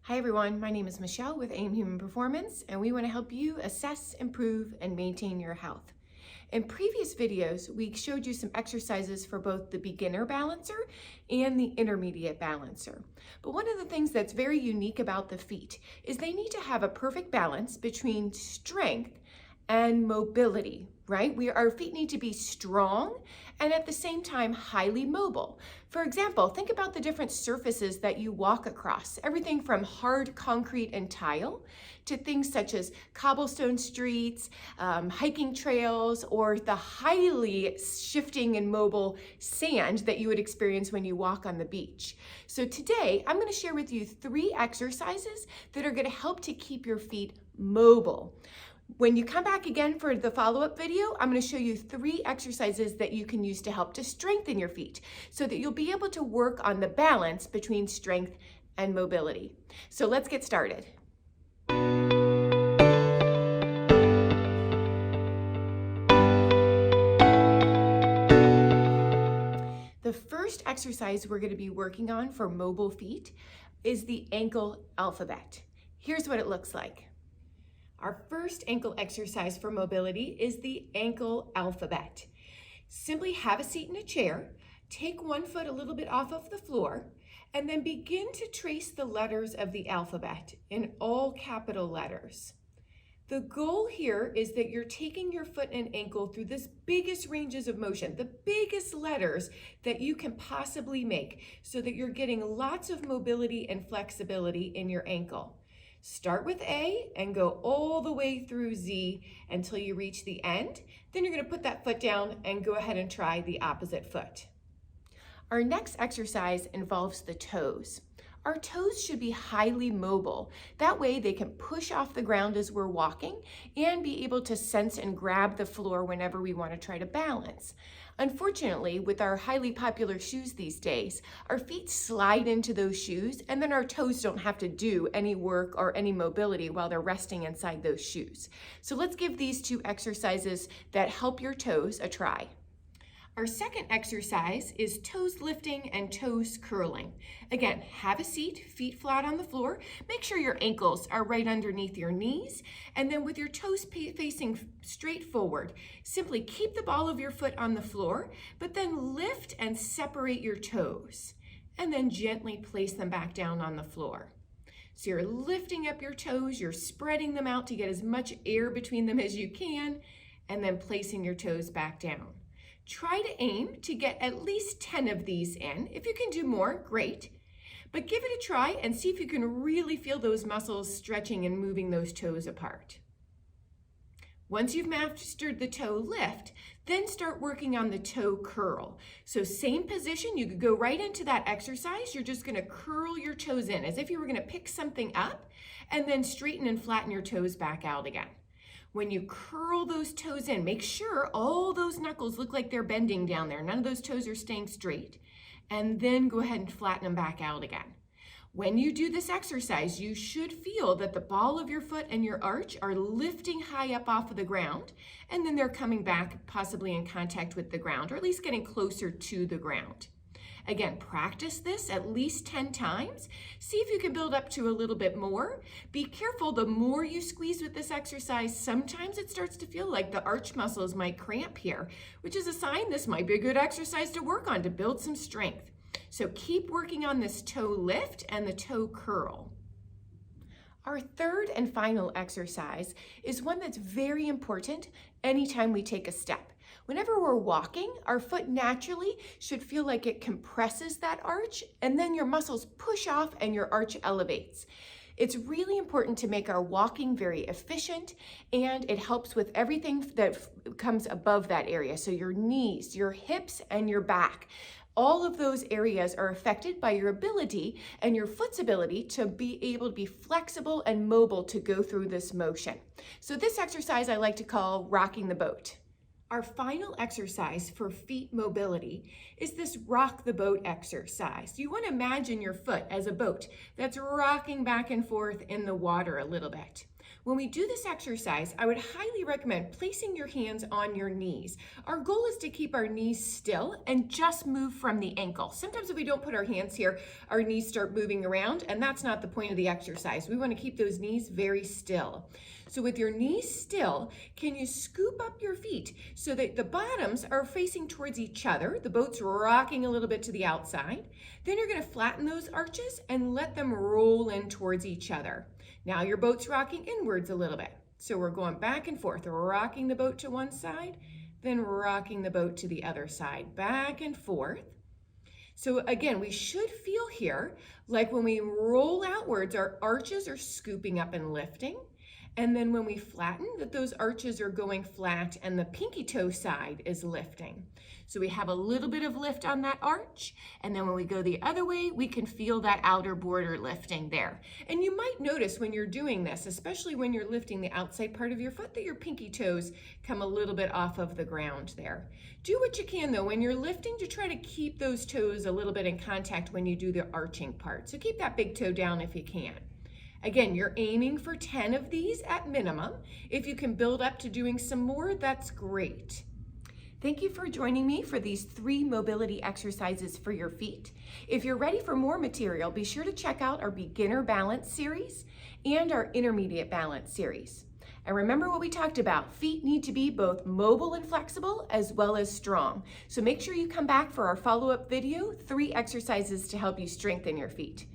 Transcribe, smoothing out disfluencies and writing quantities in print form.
Hi everyone, my name is Michelle with AIM Human Performance, and we want to help you assess, improve, and maintain your health. In previous videos, we showed you some exercises for both the beginner balancer and the intermediate balancer. But one of the things that's very unique about the feet is they need to have a perfect balance between strength and mobility, right? Our feet need to be strong and at the same time highly mobile. For example, think about the different surfaces that you walk across, everything from hard concrete and tile to things such as cobblestone streets, hiking trails, or the highly shifting and mobile sand that you would experience when you walk on the beach. So today, I'm going to share with you 3 exercises that are going to help to keep your feet mobile. When you come back again for the follow-up video, I'm going to show you 3 exercises that you can use to help to strengthen your feet so that you'll be able to work on the balance between strength and mobility. So let's get started. The first exercise we're going to be working on for mobile feet is the ankle alphabet. Here's what it looks like. Our first ankle exercise for mobility is the ankle alphabet. Simply have a seat in a chair, take one foot a little bit off of the floor, and then begin to trace the letters of the alphabet in all capital letters. The goal here is that you're taking your foot and ankle through the biggest ranges of motion, the biggest letters that you can possibly make, so that you're getting lots of mobility and flexibility in your ankle. Start with A and go all the way through Z until you reach the end. Then you're going to put that foot down and go ahead and try the opposite foot. Our next exercise involves the toes. Our toes should be highly mobile. That way they can push off the ground as we're walking and be able to sense and grab the floor whenever we want to try to balance. Unfortunately, with our highly popular shoes these days, our feet slide into those shoes and then our toes don't have to do any work or any mobility while they're resting inside those shoes. So let's give these 2 exercises that help your toes a try. Our second exercise is toes lifting and toes curling. Again, have a seat, feet flat on the floor. Make sure your ankles are right underneath your knees. And then with your toes facing straight forward, simply keep the ball of your foot on the floor, but then lift and separate your toes. And then gently place them back down on the floor. So you're lifting up your toes, you're spreading them out to get as much air between them as you can, and then placing your toes back down. Try to aim to get at least 10 of these in. If you can do more, great. But give it a try and see if you can really feel those muscles stretching and moving those toes apart. Once you've mastered the toe lift, then start working on the toe curl. So same position, you could go right into that exercise. You're just going to curl your toes in as if you were going to pick something up and then straighten and flatten your toes back out again. When you curl those toes in, make sure all those knuckles look like they're bending down there. None of those toes are staying straight. And then go ahead and flatten them back out again. When you do this exercise, you should feel that the ball of your foot and your arch are lifting high up off of the ground, and then they're coming back possibly in contact with the ground, or at least getting closer to the ground. Again, practice this at least 10 times. See if you can build up to a little bit more. Be careful, the more you squeeze with this exercise, sometimes it starts to feel like the arch muscles might cramp here, which is a sign this might be a good exercise to work on to build some strength. So keep working on this toe lift and the toe curl. Our third and final exercise is one that's very important anytime we take a step. Whenever we're walking, our foot naturally should feel like it compresses that arch, and then your muscles push off and your arch elevates. It's really important to make our walking very efficient, and it helps with everything that comes above that area. So your knees, your hips, and your back. All of those areas are affected by your ability and your foot's ability to be able to be flexible and mobile to go through this motion. So this exercise I like to call rocking the boat. Our final exercise for feet mobility is this rock the boat exercise. You want to imagine your foot as a boat that's rocking back and forth in the water a little bit. When we do this exercise, I would highly recommend placing your hands on your knees. Our goal is to keep our knees still and just move from the ankle. Sometimes if we don't put our hands here, our knees start moving around, and that's not the point of the exercise. We want to keep those knees very still. So with your knees still, can you scoop up your feet so that the bottoms are facing towards each other? The boat's rocking a little bit to the outside. Then you're going to flatten those arches and let them roll in towards each other. Now your boat's rocking inwards a little bit. So we're going back and forth, rocking the boat to one side, then rocking the boat to the other side, back and forth. So again, we should feel here like when we roll outwards, our arches are scooping up and lifting. And then when we flatten, that those arches are going flat and the pinky toe side is lifting. So we have a little bit of lift on that arch, and then when we go the other way, we can feel that outer border lifting there. And you might notice when you're doing this, especially when you're lifting the outside part of your foot, that your pinky toes come a little bit off of the ground there. Do what you can though when you're lifting to try to keep those toes a little bit in contact when you do the arching part. So keep that big toe down if you can. Again, you're aiming for 10 of these at minimum. If you can build up to doing some more, that's great. Thank you for joining me for these 3 mobility exercises for your feet. If you're ready for more material, be sure to check out our beginner balance series and our intermediate balance series. And remember what we talked about, feet need to be both mobile and flexible as well as strong. So make sure you come back for our follow-up video, 3 exercises to help you strengthen your feet.